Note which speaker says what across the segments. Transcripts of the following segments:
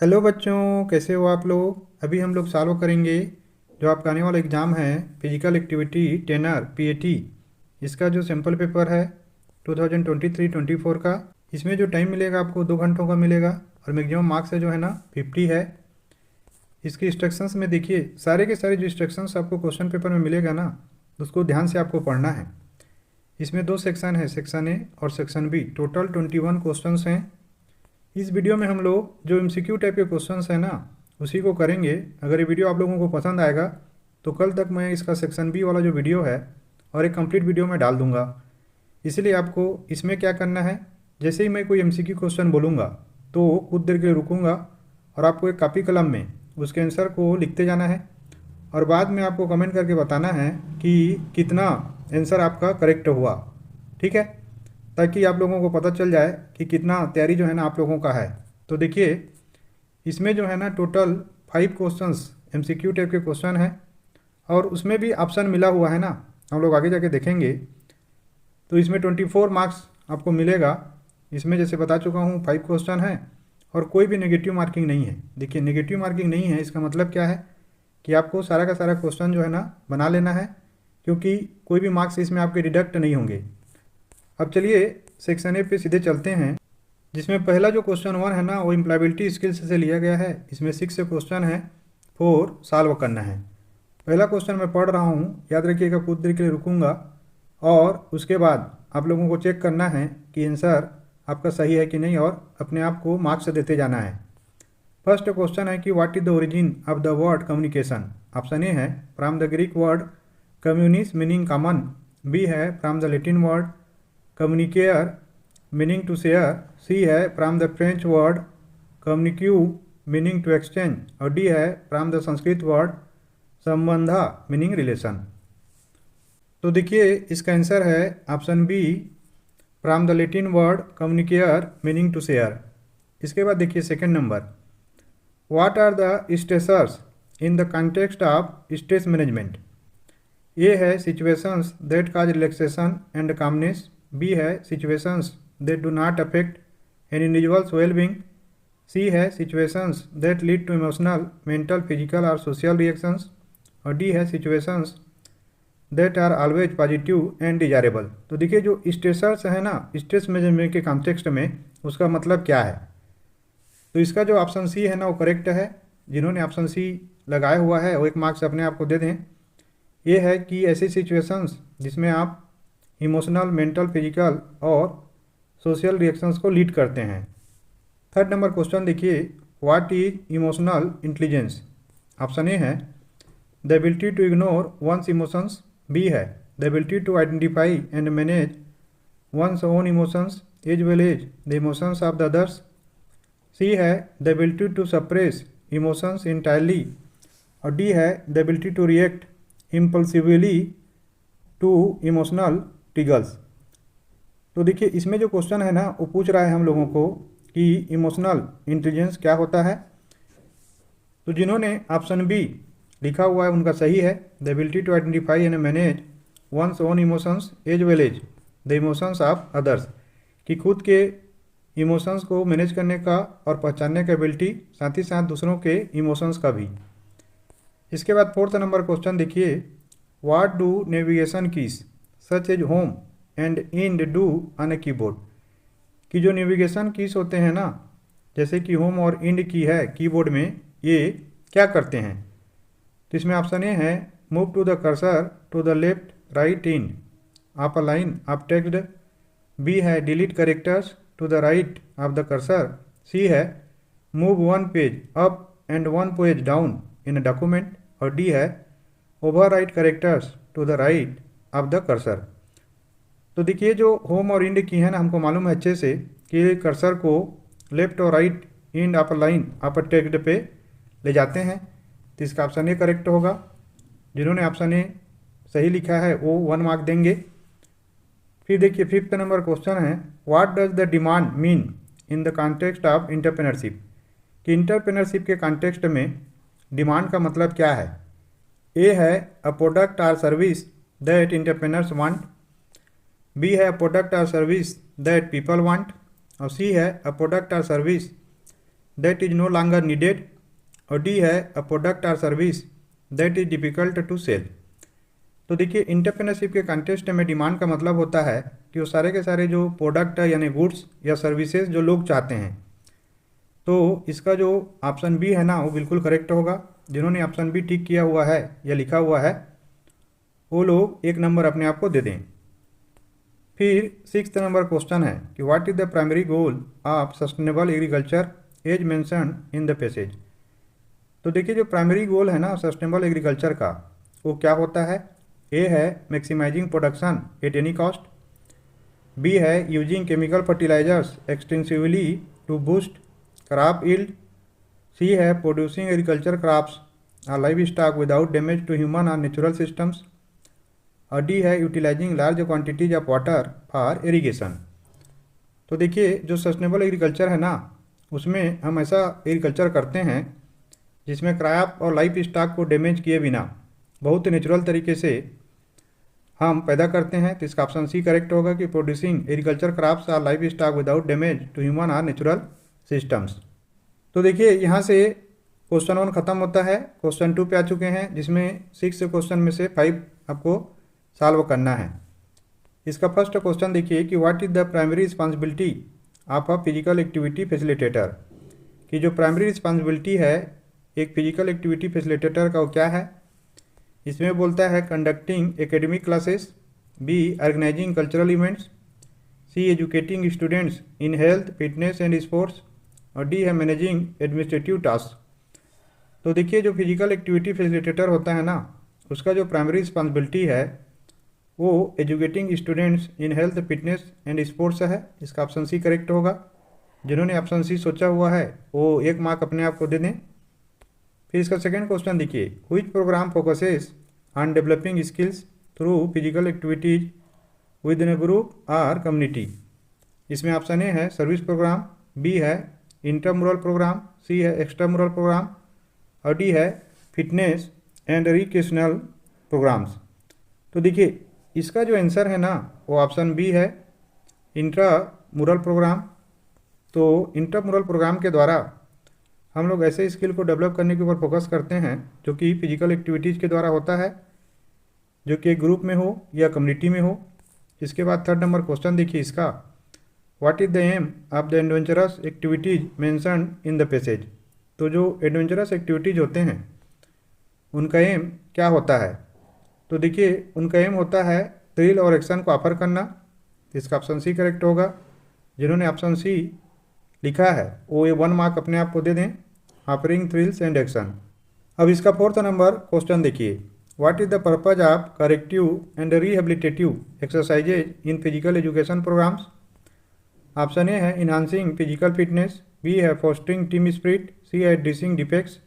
Speaker 1: Hello बच्चों, कैसे हो आप लोग। अभी हम लोग सॉल्व करेंगे जो आपका आने वाला एग्ज़ाम है फिजिकल एक्टिविटी टेनर पीएटी। इसका जो सैम्पल पेपर है 2023-24 का। इसमें जो टाइम मिलेगा आपको 2 घंटों का मिलेगा और मैक्सिमम मार्क्स है जो है ना 50 है। इसके इंस्ट्रक्शंस में देखिए, सारे के सारे जो इंस्ट्रक्शंस आपको क्वेश्चन पेपर में मिलेगा ना, उसको ध्यान से आपको पढ़ना है। इसमें 2 सेक्शन है, सेक्शन ए और सेक्शन बी। टोटल 21 क्वेश्चन हैं। इस वीडियो में हम लोग जो एमसीक्यू टाइप के क्वेश्चंस हैं ना, उसी को करेंगे। अगर ये वीडियो आप लोगों को पसंद आएगा तो कल तक मैं इसका सेक्शन बी वाला जो वीडियो है और एक कंप्लीट वीडियो में डाल दूंगा। इसलिए आपको इसमें क्या करना है, जैसे ही मैं कोई एमसीक्यू क्वेश्चन बोलूँगा तो कुछ देर के लिए रुकूंगा और आपको एक कॉपी कलम में उसके आंसर को लिखते जाना है और बाद में आपको कमेंट करके बताना है कि कितना आंसर आपका करेक्ट हुआ। ठीक है, ताकि आप लोगों को पता चल जाए कि कितना तैयारी जो है ना आप लोगों का है। तो देखिए, इसमें जो है ना टोटल 5 क्वेश्चंस एमसीक्यू टाइप के क्वेश्चन है और उसमें भी ऑप्शन मिला हुआ है ना, हम लोग आगे जाके देखेंगे। तो इसमें 24 मार्क्स आपको मिलेगा। इसमें जैसे बता चुका हूँ 5 क्वेश्चन है और कोई भी नेगेटिव मार्किंग नहीं है। देखिए, नेगेटिव मार्किंग नहीं है, इसका मतलब क्या है कि आपको सारा का सारा क्वेश्चन जो है ना बना लेना है, क्योंकि कोई भी मार्क्स इसमें आपके डिडक्ट नहीं होंगे। अब चलिए सेक्शन ए पे सीधे चलते हैं, जिसमें पहला जो क्वेश्चन 1 है ना वो एम्प्लॉयबिलिटी स्किल्स से लिया गया है। इसमें 6 से क्वेश्चन है, 4 सॉल्व करना है। पहला क्वेश्चन मैं पढ़ रहा हूँ, याद रखिएगा, कुछ देर के लिए रुकूंगा और उसके बाद आप लोगों को चेक करना है कि आंसर आपका सही है कि नहीं और अपने आप को मार्क्स देते जाना है। फर्स्ट क्वेश्चन है कि what is the origin of the word communication. Option A है from the Greek word communis meaning common, B है from the Latin word communicare meaning to share, C है from the French word communique meaning to exchange और D है from the Sanskrit word sambandha meaning relation. तो देखिए, इसका answer है option B from the Latin word communicare meaning to share. इसके बाद देखिए second number, what are the stressors in the context of stress management. A है situations that cause relaxation and calmness, B है situations that do not affect an individual's wellbeing, C है situations that lead to emotional mental physical और social reactions और D है situations that are always positive and desirable. तो देखिए, जो stressors है ना स्ट्रेस मैनेजमेंट के कॉन्टेक्स्ट में, उसका मतलब क्या है। तो इसका जो ऑप्शन सी है ना वो करेक्ट है। जिन्होंने ऑप्शन सी लगाया हुआ है वो 1 मार्क्स अपने आप को दे दें। ये है कि ऐसी सिचुएशंस जिसमें आप इमोशनल मेंटल फिजिकल और सोशल रिएक्शंस को लीड करते हैं। थर्ड नंबर क्वेश्चन देखिए, what is emotional intelligence. Option A है the ability to ignore one's emotions, B है the ability to identify and manage one's own emotions as well as the emotions of the others, C है the ability to suppress emotions entirely और D है the ability to react impulsively to emotional triggers. तो देखिए, इसमें जो question है ना वो पूछ रहा है हम लोगों को कि इमोशनल इंटेलिजेंस क्या होता है। तो जिन्होंने ऑप्शन बी लिखा हुआ है उनका सही है, the ability to identify and manage one's own emotions as well as the emotions of others, कि खुद के इमोशंस को मैनेज करने का और पहचानने का एबिलिटी, साथ ही साथ दूसरों के इमोशंस का भी। इसके बाद फोर्थ नंबर क्वेश्चन देखिए, what do navigation keys such as home and end do on a keyboard. कि जो नेविगेशन कीज होते हैं ना, जैसे कि होम और इंड की है कीबोर्ड में, ये क्या करते हैं। तो इसमें ऑप्शन ए है move to the cursor to the left right in of a line of text, B है delete characters to the right of the cursor, C है move 1 page up and 1 page down in a document और D है overwrite characters to the right of the cursor. तो देखिए, जो home और end की है ना, हमको मालूम है अच्छे से कि कर्सर को लेफ्ट और right end of line of text पे ले जाते हैं। तो इसका ऑप्शन ए करेक्ट होगा। जिन्होंने ऑप्शन ए सही लिखा है वो 1 मार्क देंगे। फिर देखिए फिफ्थ नंबर क्वेश्चन है, what does the demand mean in the context of entrepreneurship. कि इंटरप्रेन्योरशिप के कॉन्टेक्स्ट में डिमांड का मतलब क्या है। ए है a product or service that entrepreneurs want, B है a product or service that people want और सी है a product or service that is no longer needed. और डी है अ प्रोडक्ट और service that is difficult to cell. तो देखिए entrepreneurship के context में डिमांड का मतलब होता है कि वो सारे के सारे जो प्रोडक्ट है यानी गुड्स या सर्विसेज जो लोग चाहते हैं। तो इसका जो ऑप्शन बी है ना वो बिल्कुल करेक्ट होगा। जिन्होंने ऑप्शन बी टिक किया हुआ है या लिखा हुआ है वो लोग 1 नंबर अपने आप को दे दें। फिर 6th नंबर क्वेश्चन है कि what is the primary goal of sustainable agriculture as mentioned in the passage. तो देखिए जो प्राइमरी गोल है ना सस्टेनेबल एग्रीकल्चर का वो क्या होता है। ए है maximising production at any cost. B है using chemical fertilisers extensively to boost crop yield. C है प्रोड्यूसिंग एग्रीकल्चर क्रॉप्स और livestock without damage to human और नेचुरल सिस्टम्स। और डी है utilising large quantities of water for irrigation. तो देखिए जो sustainable agriculture है ना उसमें हम ऐसा एग्रीकल्चर करते हैं जिसमें क्रॉप और लाइफ स्टॉक को डैमेज किए बिना बहुत नेचुरल तरीके से हम पैदा करते हैं। तो इसका ऑप्शन सी करेक्ट होगा कि प्रोड्यूसिंग एग्रीकल्चर क्रॉप्स और livestock without damage to human और नेचुरल सिस्टम्स। तो देखिए यहाँ से क्वेश्चन 1 खत्म होता है। क्वेश्चन 2 पे आ चुके हैं जिसमें 6 क्वेश्चन में से 5 आपको सॉल्व करना है। इसका फर्स्ट क्वेश्चन देखिए कि what is the primary responsibility of a physical activity facilitator. कि जो प्राइमरी रिस्पॉन्सिबिलिटी है एक फिजिकल एक्टिविटी फैसिलिटेटर का वो क्या है। इसमें बोलता है conducting academic classes, B organising cultural events, C educating students in health fitness and sports और डी है मैनेजिंग एडमिनिस्ट्रेटिव टास्क। तो देखिए जो फिजिकल एक्टिविटी फैसिलिटेटर होता है ना उसका जो प्राइमरी रिस्पॉन्सिबिलिटी है वो educating students in health fitness and sports है। इसका ऑप्शन सी करेक्ट होगा। जिन्होंने ऑप्शन सी सोचा हुआ है वो 1 मार्क अपने आप को दे दें। फिर इसका सेकंड क्वेश्चन देखिए which program focuses on developing skills through physical activities with in a group और कम्युनिटी। इसमें ऑप्शन ए है सर्विस प्रोग्राम, बी है इंटरमुरल प्रोग्राम, सी है एक्स्ट्रामुरल प्रोग्राम और डी है फिटनेस एंड रिक्रिएशनल प्रोग्राम्स। तो देखिए इसका जो आंसर है ना वो ऑप्शन बी है इंट्रामुरल प्रोग्राम। तो इंट्रामुरल प्रोग्राम के द्वारा हम लोग ऐसे स्किल को डेवलप करने के ऊपर फोकस करते हैं जो कि फिजिकल एक्टिविटीज़ के द्वारा होता है जो कि ग्रुप में हो या कम्युनिटी में हो। इसके बाद 3rd नंबर क्वेश्चन देखिए इसका what is the aim of the adventurous activities mentioned in the passage. तो जो एडवेंचरस एक्टिविटीज़ होते हैं उनका एम क्या होता है। तो देखिए उनका एम होता है थ्रिल और एक्शन को ऑफर करना। इसका ऑप्शन सी करेक्ट होगा। जिन्होंने ऑप्शन सी लिखा है वो ये 1 मार्क अपने आप को दे दें ऑफरिंग थ्रिल्स एंड एक्शन। अब इसका 4th नंबर क्वेश्चन देखिए what is the purpose of corrective and rehabilitative exercises in physical education programs. Option A है इन्हांसिंग फिजिकल फिटनेस, बी है फोस्टरिंग टीम स्पिरिट, सी है एड्रेसिंग डिफेक्ट्स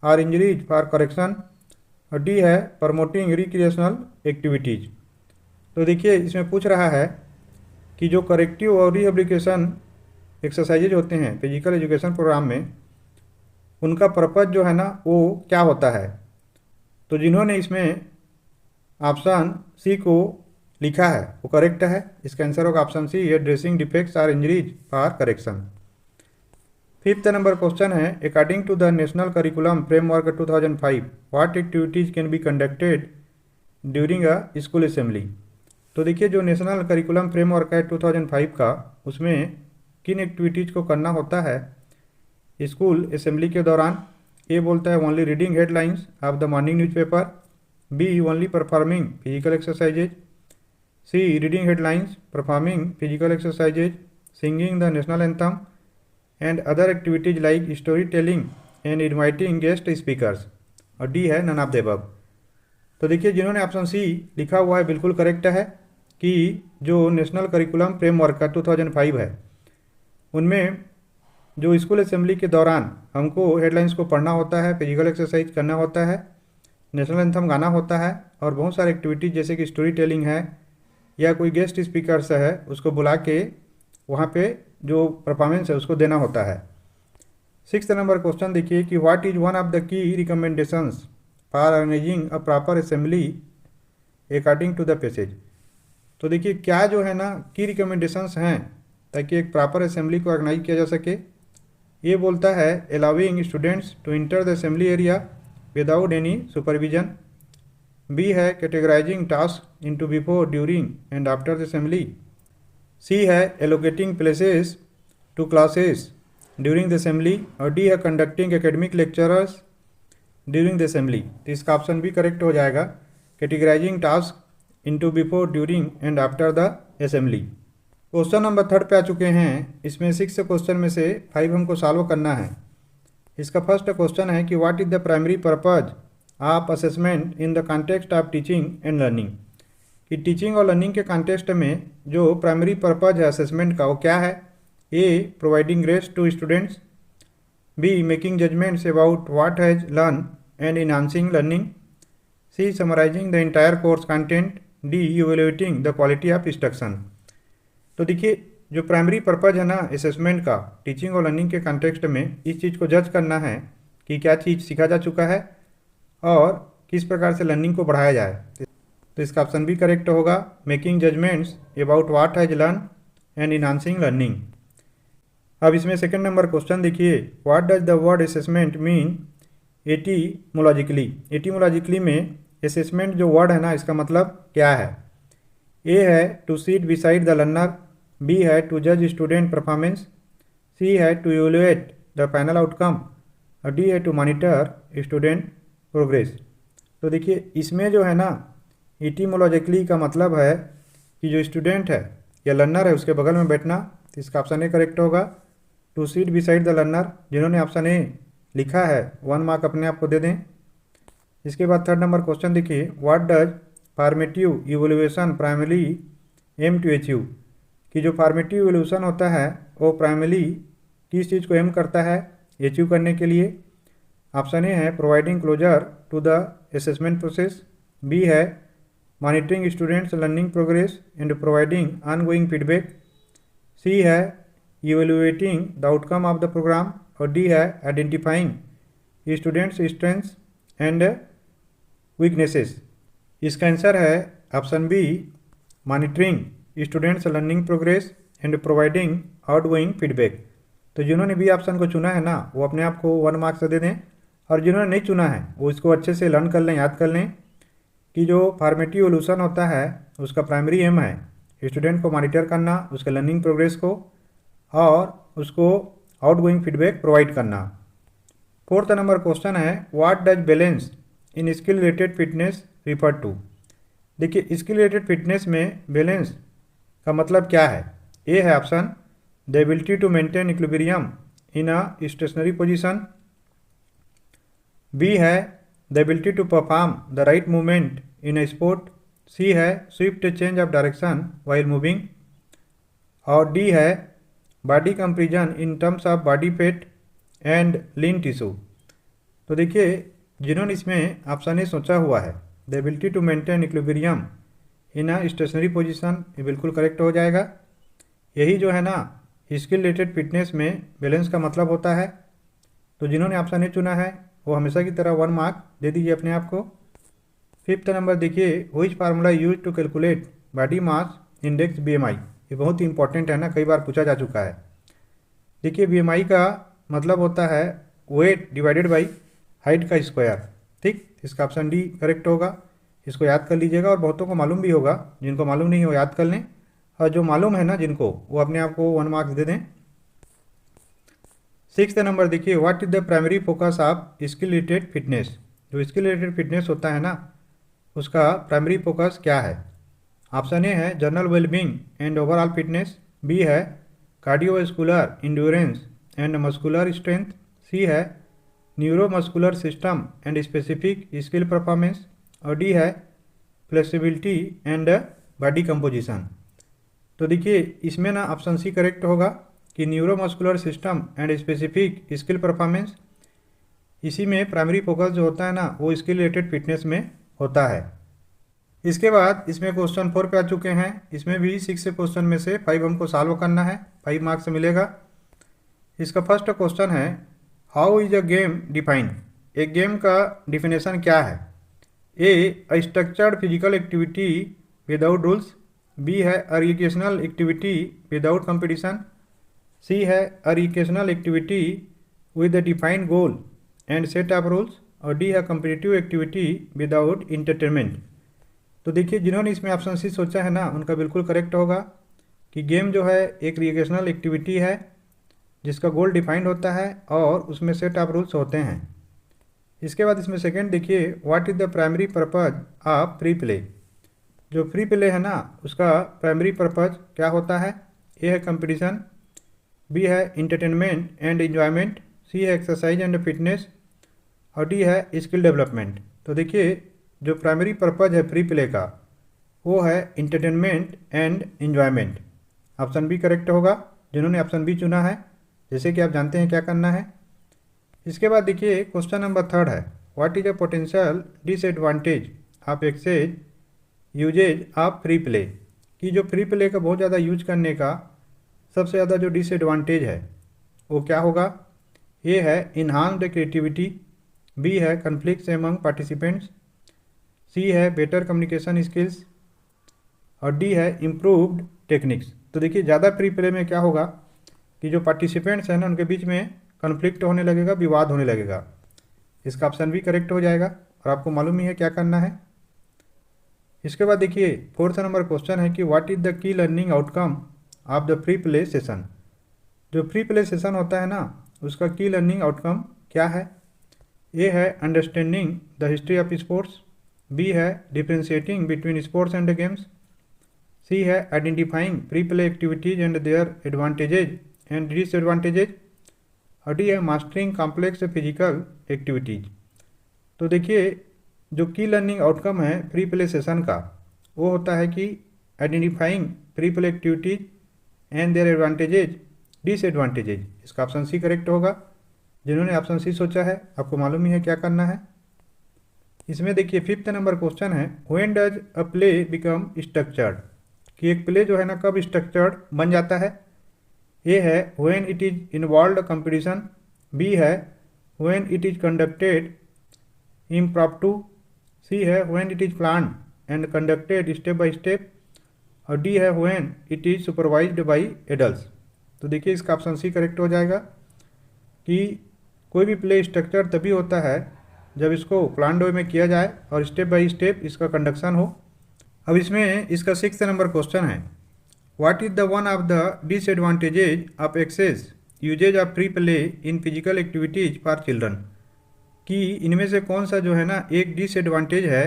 Speaker 1: और injuries for correction और D है promoting recreational activities. तो देखिए इसमें पूछ रहा है कि जो करेक्टिव और रिहेबिलिटेशन एक्सरसाइजेज होते हैं फिजिकल एजुकेशन प्रोग्राम में उनका पर्पज़ जो है ना वो क्या होता है। तो जिन्होंने इसमें ऑप्शन सी को लिखा है वो करेक्ट है। इसका आंसर होगा ऑप्शन सी एड्रेसिंग डिफेक्ट्स और injuries for correction. 5th number question है according to the national curriculum framework 2005 what activities can be conducted during a school assembly. तो देखिए जो नेशनल करिकुलम फ्रेमवर्क है 2005 का उसमें किन एक्टिविटीज़ को करना होता है स्कूल असेंबली के दौरान। ए बोलता है only reading headlines of the morning newspaper, B only performing physical exercises, C reading headlines performing physical exercises singing the national anthem and other activities like story telling and inviting guest speakers और D है none of the above. तो देखिए जिन्होंने option C लिखा हुआ है बिल्कुल correct है कि जो नेशनल करिकुलम फ्रेमवर्क का 2005 है उनमें जो स्कूल असेंबली के दौरान हमको हेडलाइंस को पढ़ना होता है, फिजिकल एक्सरसाइज करना होता है, नेशनल एंथम गाना होता है और बहुत सारे एक्टिविटीज़ जैसे कि स्टोरी टेलिंग है या कोई गेस्ट स्पीकर्स है उसको बुला के वहाँ पे जो परफॉर्मेंस है उसको देना होता है। 6th नंबर क्वेश्चन देखिए कि what is one of the key recommendations for organising a proper assembly according to the passage. तो देखिए क्या जो है ना की रिकमेंडेशंस हैं ताकि एक प्रॉपर असेंबली को ऑर्गेनाइज किया जा सके। ए बोलता है allowing students to enter the assembly area without any supervision. B है categorising task into before, during and after the assembly. C है allocating places to classes during the assembly. और D है conducting academic lecturers during the assembly. तो इसका option भी correct हो जाएगा, categorising task into before, during and after the assembly. Question number 3 पे आ चुके हैं। इसमें 6 क्वेश्चन में से 5 हमको सॉल्व करना है। इसका फर्स्ट क्वेश्चन है कि what is the primary purpose of assessment in the context of teaching and learning. कि टीचिंग और लर्निंग के कॉन्टेक्स्ट में जो प्राइमरी पर्पज है असेसमेंट का वो क्या है। A providing grace to students. B making judgments about what has learn and enhancing learning. C summarising the entire course content. D evaluating the quality of instruction. तो देखिए जो प्राइमरी पर्पज है ना असेसमेंट का टीचिंग और learning के context में, इस चीज़ को जज करना है कि क्या चीज़ सीखा जा चुका है और किस प्रकार से लर्निंग को बढ़ाया जाए। तो इसका ऑप्शन भी करेक्ट होगा, making judgments about what has learn and enhancing learning. अब इसमें सेकंड नंबर क्वेश्चन देखिए, what does the word assessment mean etymologically. Etymologically में असेसमेंट जो वर्ड है ना इसका मतलब क्या है। ए है to sit beside the learner. B है टू जज स्टूडेंट परफॉर्मेंस। सी है to evaluate the final outcome. और डी है टू मॉनिटर स्टूडेंट प्रोग्रेस। तो देखिए इसमें जो है ना एटीमोलॉजिकली का मतलब है कि जो स्टूडेंट है या लर्नर है उसके बगल में बैठना। तो इसका ऑप्शन ए करेक्ट होगा, to sit beside the learner. जिन्होंने ऑप्शन ए लिखा है 1 मार्क अपने आप को दे दें। इसके बाद थर्ड नंबर क्वेश्चन देखिए, what does formative evolution primary aim to achieve. कि जो फॉर्मेटिव इवोल्यूशन होता है वो प्राइमरी किस चीज़ को एम करता है अचीव करने के लिए। ऑप्शन ए है providing closure to the assessment process. B है monitoring students learning progress and providing ongoing feedback. C है evaluating the outcome of the programme. और डी है identifying students strengths and weaknesses. इसका answer है option B, monitoring students learning progress and providing outgoing feedback. तो जिन्होंने भी option को चुना है ना वो अपने आप को 1 मार्क्स दे दें, और जिन्होंने नहीं चुना है वो इसको अच्छे से लर्न कर लें, याद कर लें कि जो फॉर्मेटिव इवोल्यूशन होता है उसका प्राइमरी एम है स्टूडेंट को मॉनिटर करना, उसके लर्निंग प्रोग्रेस को, और उसको आउटगोइंग फीडबैक प्रोवाइड करना। फोर्थ नंबर क्वेश्चन है, what does balance in skill related fitness refer to. देखिए स्किल रिलेटेड फिटनेस में बैलेंस का मतलब क्या है। ए है option the ability to maintain equilibrium in a stationary position. B है the ability to perform the right movement in a sport. C है Swift change of direction while moving. और D है body comparison in terms of body fat and lean tissue. तो देखिए जिन्होंने इसमें option A सोचा हुआ है the ability to maintain equilibrium in a stationary position, ये बिल्कुल करेक्ट हो जाएगा। यही जो है ना स्किल रिलेटेड फिटनेस में बैलेंस का मतलब होता है। तो जिन्होंने ऑप्शन ए चुना है वो हमेशा की तरह 1 मार्क दे दीजिए अपने आप को। फिफ्थ नंबर देखिए, which formula use to calculate body mass index BMI। ये बहुत ही इंपॉर्टेंट है ना, कई बार पूछा जा चुका है। देखिए BMI का मतलब होता है वेट डिवाइडेड बाई हाइट का स्क्वायर। ठीक, इसका ऑप्शन डी करेक्ट होगा। इसको याद कर लीजिएगा, और बहुतों को मालूम भी होगा, जिनको मालूम नहीं हो याद कर लें, और जो मालूम है ना जिनको वो अपने आप को 1 मार्क्स दे दें। सिक्स्थ नंबर देखिए, what is the primary focus of skill related fitness. जो स्किल रिलेटेड फिटनेस होता है ना उसका प्राइमरी फोकस क्या है। ऑप्शन ए है general wellbeing and overall fitness. B है cardiovascular endurance and muscular strength. C है neuromuscular system and specific skill performance. और डी है फ्लेक्सिबिलिटी एंड बॉडी कंपोजिशन। तो देखिए इसमें ना ऑप्शन सी करेक्ट होगा कि neuromuscular system and specific skill performance, इसी में प्राइमरी फोकस जो होता है ना वो स्किल रिलेटेड फिटनेस में होता है। इसके बाद इसमें क्वेश्चन 4 पे आ चुके हैं। इसमें भी 6 क्वेश्चन में से 5 हमको सॉल्व करना है, 5 मार्क्स मिलेगा। इसका फर्स्ट क्वेश्चन है, how is a game defined. एक गेम का डिफिनेशन क्या है। A structured physical activity without rules. B है recreational activity without competition. C है a recreational activity with the defined goal and set of rules, और D है competitive activity without entertainment. तो देखिए जिन्होंने इसमें ऑप्शन सी सोचा है ना, उनका बिल्कुल करेक्ट होगा कि गेम जो है एक रिक्रिएशनल एक्टिविटी है जिसका गोल डिफाइंड होता है और उसमें सेट ऑफ रूल्स होते हैं। इसके बाद इसमें सेकंड देखिए, what is the primary purpose of free play. जो फ्री प्ले है ना, उसका प्राइमरी पर्पज क्या होता है? ए है कंपटीशन, बी है इंटरटेनमेंट एंड एंजॉयमेंट, सी है एक्सरसाइज एंड फिटनेस, और डी है स्किल डेवलपमेंट। तो देखिए जो प्राइमरी पर्पज है फ्री प्ले का वो है entertainment and enjoyment. Option B correct होगा जिन्होंने ऑप्शन बी चुना है, जैसे कि आप जानते हैं क्या करना है। इसके बाद देखिए क्वेश्चन नंबर थर्ड है, what is a potential disadvantage of excess usage of free play. कि जो फ्री प्ले का बहुत ज़्यादा यूज करने का सबसे ज़्यादा जो डिसएडवांटेज है वो क्या होगा? ए है इन्हांस्ड क्रिएटिविटी, बी है कन्फ्लिक्ट्स एमंग पार्टिसिपेंट्स, सी है बेटर कम्युनिकेशन स्किल्स, और डी है इम्प्रूव्ड टेक्निक्स। तो देखिए ज़्यादा फ्री प्ले में क्या होगा कि जो पार्टिसिपेंट्स हैं ना उनके बीच में कन्फ्लिक्ट होने लगेगा, विवाद होने लगेगा। इसका ऑप्शन भी करेक्ट हो जाएगा और आपको मालूम ही है क्या करना है। इसके बाद देखिए फोर्थ नंबर क्वेश्चन है कि what is the key learning outcome of the free play session. जो फ्री प्ले सेशन होता है ना उसका की लर्निंग आउटकम क्या है? ए है understanding the history of sports, B है differentiating between sports and games, C है identifying pre play activities and their advantages and disadvantages, और डी है मास्टरिंग कॉम्प्लेक्स फिजिकल एक्टिविटीज। तो देखिए जो की लर्निंग आउटकम है फ्री प्ले सेशन का वो होता है कि identifying pre play activities and their advantages disadvantages. इसका ऑप्शन सी करेक्ट होगा जिन्होंने ऑप्शन सी सोचा है, आपको मालूम ही है क्या करना है। इसमें देखिए फिफ्थ नंबर क्वेश्चन है, when does a play become structured. कि एक प्ले जो है ना कब स्ट्रक्चर्ड बन जाता है? ए है when it is involve competition, B है when it is conducted impromptu, C है when it is plan and conducted step by step, और डी है when it is supervised by adults. तो देखिए इसका ऑप्शन सी करेक्ट हो जाएगा कि कोई भी प्ले स्ट्रक्चर तभी होता है जब इसको प्लान वे में किया जाए और स्टेप बाय स्टेप इसका कंडक्शन हो। अब इसमें इसका सिक्स्थ नंबर क्वेश्चन है, what is the one of the disadvantages of excess usage of free play in physical activities for children. कि इनमें से कौन सा जो है ना एक डिसएडवांटेज है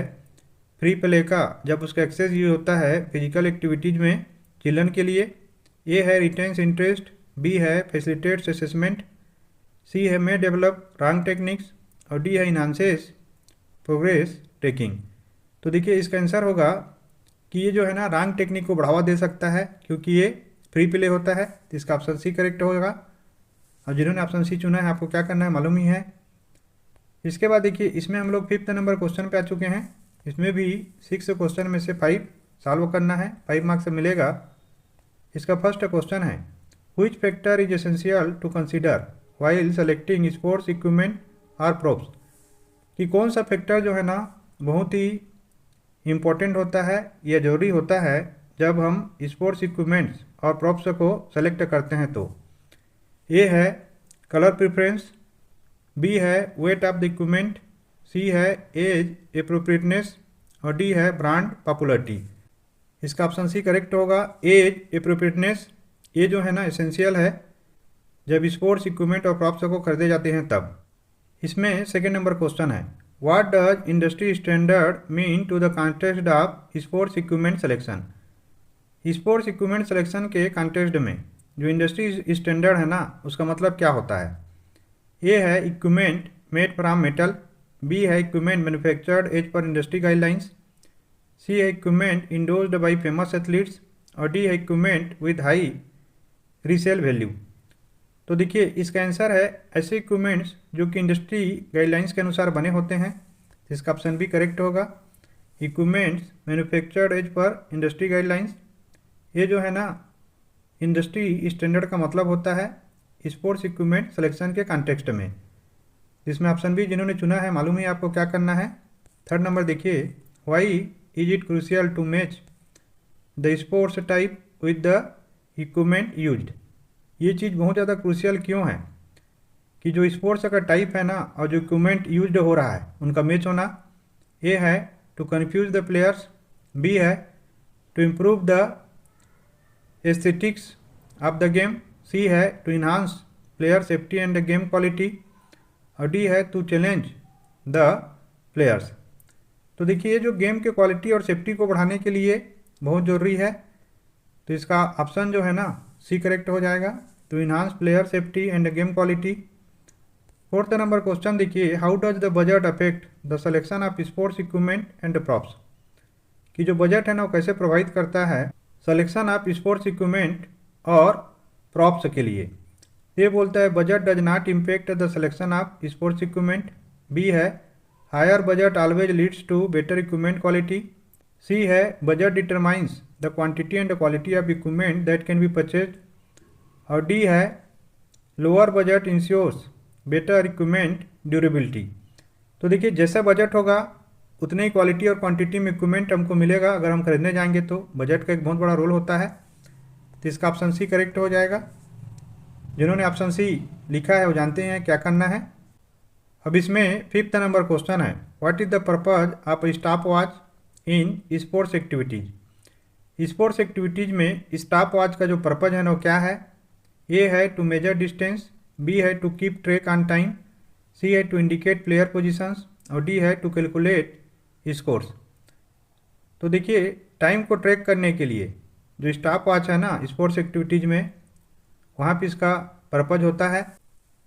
Speaker 1: फ्री प्ले का जब उसका एक्सेस यूज होता है फिजिकल एक्टिविटीज में चिल्ड्रन के लिए। ए है रिटेंस इंटरेस्ट, बी है फैसिलिटेट्स असेसमेंट, सी है मे डेवलप रॉन्ग टेक्निक्स, और डी है इन्हांसेस प्रोग्रेस टेकिंग। तो देखिए इसका आंसर होगा कि ये जो है ना रॉन्ग टेक्निक को बढ़ावा दे सकता है क्योंकि ये फ्री प्ले होता है। तो इसका ऑप्शन सी करेक्ट होगा। अब जिन्होंने ऑप्शन सी चुना है आपको क्या करना है मालूम ही है। इसके बाद देखिए इसमें हम लोग फिफ्थ नंबर क्वेश्चन पे आ चुके हैं। इसमें भी 6 क्वेश्चन में से 5 सॉल्व करना है, 5 मार्क्स से मिलेगा। इसका फर्स्ट क्वेश्चन है, which factor is essential to consider while selecting sports equipment और प्रॉप्स। कि कौन सा फैक्टर जो है ना बहुत ही इम्पोर्टेंट होता है या ज़रूरी होता है जब हम स्पोर्ट्स इक्विपमेंट्स और प्रॉप्स को सेलेक्ट करते हैं। तो ए है कलर प्रेफरेंस, बी है वेट ऑफ द इक्विपमेंट, सी है एज एप्रोप्रिएटनेस, और डी है ब्रांड पॉपुलरिटी। इसका ऑप्शन सी करेक्ट होगा, एज एप्रोप्रिएटनेस। ये जो है ना एसेंशियल है जब स्पोर्ट्स इक्विपमेंट और प्रॉप्स को खरीदे जाते हैं तब। इसमें सेकेंड नंबर क्वेश्चन है, what does industry standard mean to the context of sports equipment selection. Sports equipment selection के कॉन्टेक्स्ट में जो इंडस्ट्री स्टैंडर्ड है ना उसका मतलब क्या होता है। ए है equipment made from metal, B है equipment manufactured as per industry guidelines, C है equipment endorsed by famous athletes, और डी है equipment with high resale value. तो देखिए इसका आंसर है ऐसे इक्विपमेंट्स जो कि इंडस्ट्री गाइडलाइंस के अनुसार बने होते हैं। इसका ऑप्शन भी करेक्ट होगा, equipments manufactured as per industry guidelines. ये जो है ना इंडस्ट्री स्टैंडर्ड का मतलब होता है स्पोर्ट्स इक्विपमेंट सिलेक्शन के कॉन्टेक्स्ट में। इसमें ऑप्शन भी जिन्होंने चुना है मालूम ही आपको क्या करना है। थर्ड नंबर देखिए, why is it crucial to match the sports type with the equipment used. ये चीज़ बहुत ज़्यादा क्रूशियल क्यों है कि जो स्पोर्ट्स का टाइप है ना और जो इक्विपमेंट यूज्ड हो रहा है उनका मैच होना। ए है to confuse the players, B है to improve the aesthetics of the game, C है to enhance player safety and game quality, और डी है टू चैलेंज द प्लेयर्स। तो देखिए जो गेम के क्वालिटी और सेफ्टी को बढ़ाने के लिए बहुत ज़रूरी है, तो इसका ऑप्शन जो है ना सी करेक्ट हो जाएगा, to enhance player safety and game quality. Fourth number question देखिए, how does the budget affect the selection of sports equipment and props, कि जो बजट है ना वो कैसे प्रोवाइड करता है सिलेक्शन ऑफ स्पोर्ट्स इक्विपमेंट और प्रॉप्स के लिए। ये बोलता है budget does not impact the selection of sports equipment, B है higher budget always leads to better equipment quality, C है budget determines the quantity and quality of equipment that can be purchase, और D है lower budget ensures better equipment durability. तो देखिए जैसा budget होगा उतने ही क्वालिटी और क्वांटिटी में इक्विपमेंट हमको मिलेगा अगर हम खरीदने जाएंगे, तो बजट का एक बहुत बड़ा रोल होता है। तो इसका ऑप्शन सी करेक्ट हो जाएगा। जिन्होंने ऑप्शन सी लिखा है वो जानते हैं क्या करना है। अब इसमें फिफ्थ नंबर क्वेश्चन है, what is the purpose of stop watch in sports activities. Sports activities में स्टॉप वॉच का जो पर्पज है ना वो क्या है। ए है टू मेजर डिस्टेंस, बी है to keep track on time, C है टू इंडिकेट प्लेयर पोजीशंस, और डी है टू कैलकुलेट स्कोर्स। तो देखिए टाइम को ट्रैक करने के लिए जो स्टॉप वॉच है ना स्पोर्ट्स एक्टिविटीज़ में, वहाँ पे इसका पर्पज होता है।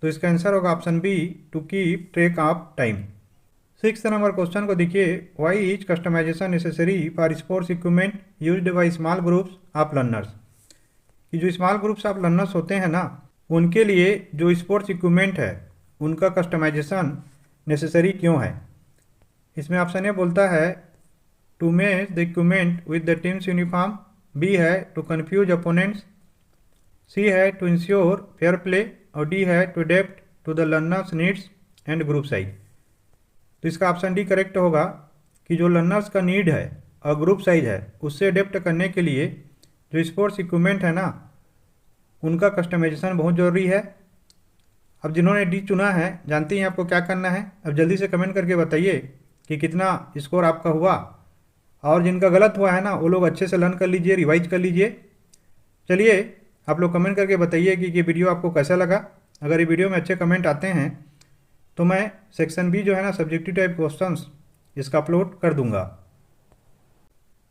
Speaker 1: तो इसका आंसर होगा option B, to keep track of time. Six number question को देखिए, why is customization necessary for sports equipment used by small groups of learners, कि जो स्मॉल ग्रुप्स ऑफ लर्नर्स होते हैं ना उनके लिए जो स्पोर्ट्स इक्विपमेंट है उनका कस्टमाइजेशन नेसेसरी क्यों है। इसमें ऑप्शन ए बोलता है to match the equipment with the team's uniform, B है टू कन्फ्यूज अपोनेंट्स, सी है टू इंश्योर फेयर प्ले, और डी है to adapt to the learners needs and group size. तो इसका ऑप्शन डी करेक्ट होगा कि जो लर्नर्स का नीड है और ग्रुप साइज है उससे अडेप्ट करने के लिए जो स्पोर्ट्स इक्विपमेंट है ना उनका कस्टमाइजेशन बहुत ज़रूरी है। अब जिन्होंने डी चुना है जानते हैं आपको क्या करना है। अब जल्दी से कमेंट करके बताइए कि कितना स्कोर आपका हुआ, और जिनका गलत हुआ है ना वो लोग अच्छे से लर्न कर लीजिए, रिवाइज कर लीजिए। चलिए आप लोग कमेंट करके बताइए कि ये वीडियो आपको कैसा लगा। अगर ये वीडियो में अच्छे कमेंट आते हैं तो मैं सेक्शन बी जो है ना सब्जेक्टिव टाइप क्वेश्चंस इसका अपलोड कर दूंगा।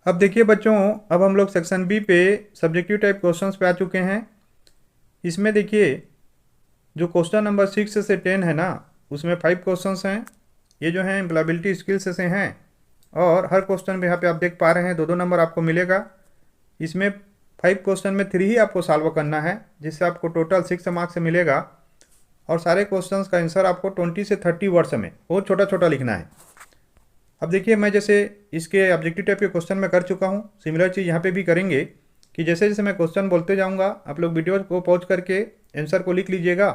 Speaker 1: अब देखिए बच्चों, अब हम लोग सेक्शन बी पे सब्जेक्टिव टाइप क्वेश्चंस पे आ चुके हैं। इसमें देखिए जो क्वेश्चन नंबर 6 से 10 है ना उसमें 5 क्वेश्चंस हैं। ये जो हैं एम्प्लॉयबिलिटी स्किल्स से हैं, और हर क्वेश्चन में यहाँ पे आप देख पा रहे हैं 2-2 नंबर आपको मिलेगा। इसमें 5 क्वेश्चन में 3 ही आपको सॉल्व करना है, जिससे आपको टोटल 6 मार्क्स मिलेगा। और सारे क्वेश्चंस का आंसर आपको 20 से 30 वर्ड्स में बहुत छोटा छोटा लिखना है। अब देखिए मैं जैसे इसके ऑब्जेक्टिव टाइप के क्वेश्चन में कर चुका हूँ, सिमिलर चीज़ यहाँ पे भी करेंगे कि जैसे जैसे मैं क्वेश्चन बोलते जाऊँगा आप लोग वीडियो को पॉज करके आंसर को लिख लीजिएगा।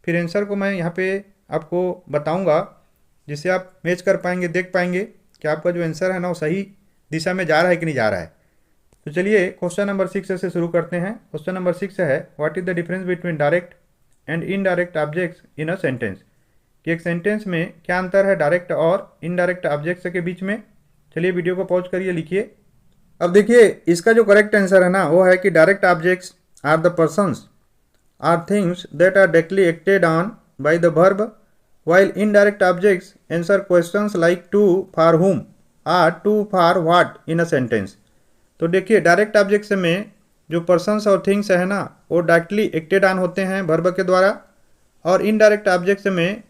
Speaker 1: फिर आंसर को मैं यहाँ पे आपको बताऊँगा, जिससे आप मैच कर पाएंगे, देख पाएंगे कि आपका जो आंसर है ना वो सही दिशा में जा रहा है कि नहीं जा रहा है। तो चलिए क्वेश्चन नंबर 6 से शुरू करते हैं। क्वेश्चन नंबर 6 है, what is the difference between direct and indirect objects in a sentence, कि एक सेंटेंस में क्या अंतर है डायरेक्ट और इनडायरेक्ट ऑब्जेक्ट्स के बीच में। चलिए वीडियो को पॉज करिए, लिखिए। अब देखिए इसका जो करेक्ट आंसर है ना वो है कि direct objects are the persons or things that are directly acted on by the verb, while indirect objects answer questions like to, for whom or to, for what in a sentence। तो देखिए direct objects में जो persons और things है ना वो directly acted on होते हैं वर्ब के द्वारा, और इनडायरेक्ट ऑब्जेक्ट्स में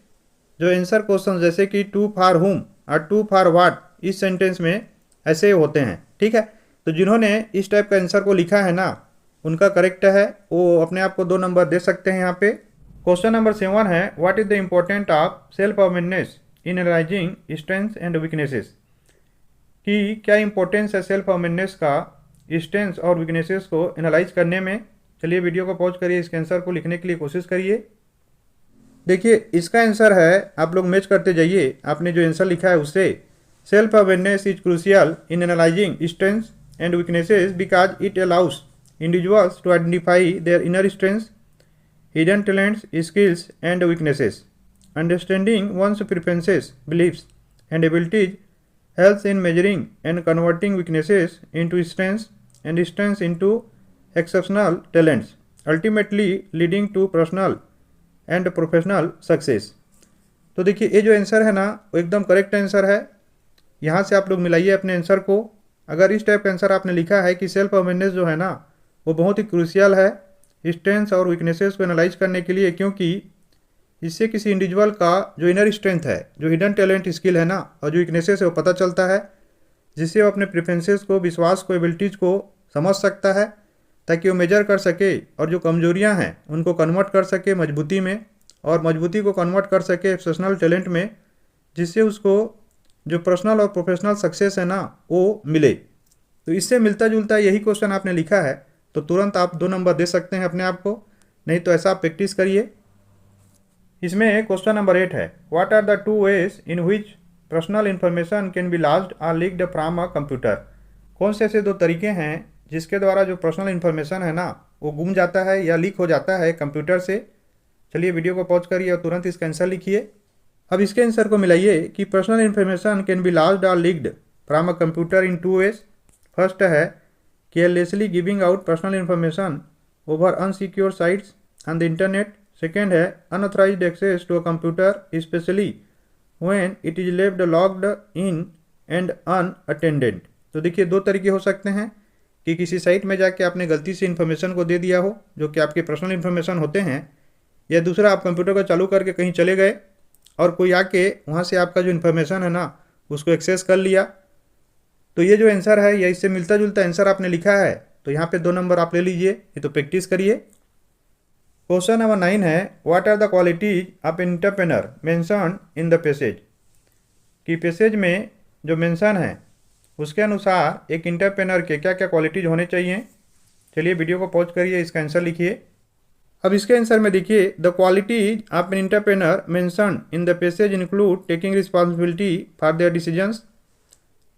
Speaker 1: जो आंसर क्वेश्चन जैसे कि टू फॉर whom और टू फॉर what इस सेंटेंस में ऐसे होते हैं। ठीक है, तो जिन्होंने इस टाइप का आंसर को लिखा है ना उनका करेक्ट है, वो अपने आप को 2 नंबर दे सकते हैं यहाँ पे। क्वेश्चन नंबर 7 है, what is the important of self awareness in analysing strengths and weaknesses, कि क्या इंपॉर्टेंस है सेल्फ अवेयरनेस का स्ट्रेंथ्स और वीकनेसेस को एनालाइज करने में। चलिए वीडियो को पॉज करिए, इसके आंसर को लिखने के लिए कोशिश करिए। देखिए इसका आंसर है, आप लोग मैच करते जाइए आपने जो आंसर लिखा है उससे। Self awareness is crucial in analysing strengths and weaknesses because it allows individuals to identify their inner strengths hidden talents, skills and weaknesses. Understanding one's preferences, beliefs and abilities helps in measuring and converting weaknesses into strengths and strengths into exceptional talents, ultimately leading to personal and professional success. तो देखिए ये जो answer है ना वो एकदम correct answer है। यहाँ से आप लोग मिलाइए अपने आंसर को। अगर इस टाइप का आंसर आपने लिखा है कि सेल्फ अवेयरनेस जो है ना वो बहुत ही क्रूशियल है स्ट्रेंथ्स और वीकनेसेस को एनालाइज करने के लिए, क्योंकि इससे किसी इंडिविजुअल का जो इनर स्ट्रेंथ है, जो हिडन टैलेंट स्किल है ना और जो वीकनेसेस है वो पता चलता है, जिससे वो अपने प्रेफरेंसेस को, विश्वास को, एबिलिटीज़ को समझ सकता है ताकि वो मेजर कर सके और जो कमजोरियां हैं उनको कन्वर्ट कर सके मजबूती में, और मजबूती को कन्वर्ट कर सके एक्सेप्शनल टैलेंट में, जिससे उसको जो पर्सनल और प्रोफेशनल सक्सेस है ना वो मिले। तो इससे मिलता जुलता यही क्वेश्चन आपने लिखा है, तो तुरंत आप 2 नंबर दे सकते हैं अपने आप को, नहीं तो ऐसा आप प्रैक्टिस करिए। इसमें क्वेश्चन नंबर 8 है, what are the 2 ways in which personal information can be lost और लीक्ड फ्रॉम अ कंप्यूटर। कौन से ऐसे 2 तरीके हैं जिसके द्वारा जो पर्सनल इन्फॉर्मेशन है ना वो गुम जाता है या लीक हो जाता है कंप्यूटर से। चलिए वीडियो को पॉज करिए और तुरंत इसका आंसर लिखिए। अब इसके आंसर को मिलाइए कि personal information can be lost और leaked from a computer in 2 ways. First है carelessly giving out personal information over unsecure sites on the internet. Second है unauthorised access to a computer specially when it is left logged in and unattended. तो देखिए 2 तरीके हो सकते हैं कि किसी साइट में जाके आपने गलती से इन्फॉर्मेशन को दे दिया हो जो कि आपके पर्सनल इन्फॉर्मेशन होते हैं, या दूसरा आप कंप्यूटर को चालू करके कहीं चले गए और कोई आके वहाँ से आपका जो इन्फॉर्मेशन है ना उसको एक्सेस कर लिया। तो ये जो आंसर है या इससे मिलता जुलता आंसर आपने लिखा है, तो यहाँ पे 2 नंबर आप ले लीजिए, ये तो प्रैक्टिस करिए। क्वेश्चन नंबर 9 है, what are the qualities of an entrepreneur mentioned in the passage. कि पैसेज में जो मेंशन है उसके अनुसार एक एंटरप्रेन्योर के क्या क्या क्वालिटीज होने चाहिए। चलिए वीडियो को पॉज करिए, इसका आंसर लिखिए। अब इसके आंसर में देखिए, the qualities of an entrepreneur mentioned in the passage include taking responsibility for their decisions,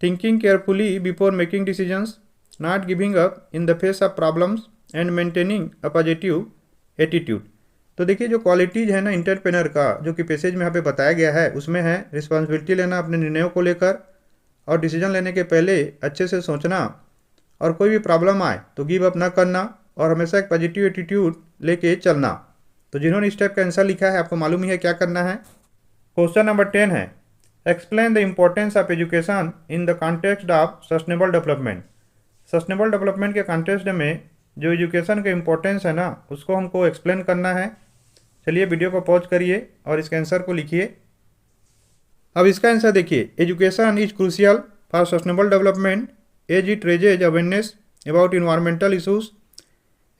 Speaker 1: thinking carefully before making decisions, not giving up in the face of problems and maintaining a positive attitude. तो देखिए जो qualities है ना entrepreneur का जो कि passage में यहाँ पे बताया गया है, उसमें है रिस्पॉन्सिबिलिटी लेना अपने निर्णयों को लेकर, और डिसीजन लेने के पहले अच्छे से सोचना, और कोई भी प्रॉब्लम आए तो गिव अप ना करना, और हमेशा एक पॉजिटिव एटीट्यूड लेके चलना। तो जिन्होंने इस टाइप का आंसर लिखा है आपको मालूम ही है क्या करना है। क्वेश्चन नंबर 10 है, explain the importance of education in the context of sustainable development. Sustainable development के कॉन्टेक्स्ट में जो एजुकेशन का इम्पोर्टेंस है ना उसको हमको एक्सप्लेन करना है। चलिए वीडियो को पॉज करिए और इसके आंसर को लिखिए। अब इसका आंसर देखिए, education is crucial for sustainable development as it raises awareness about environmental issues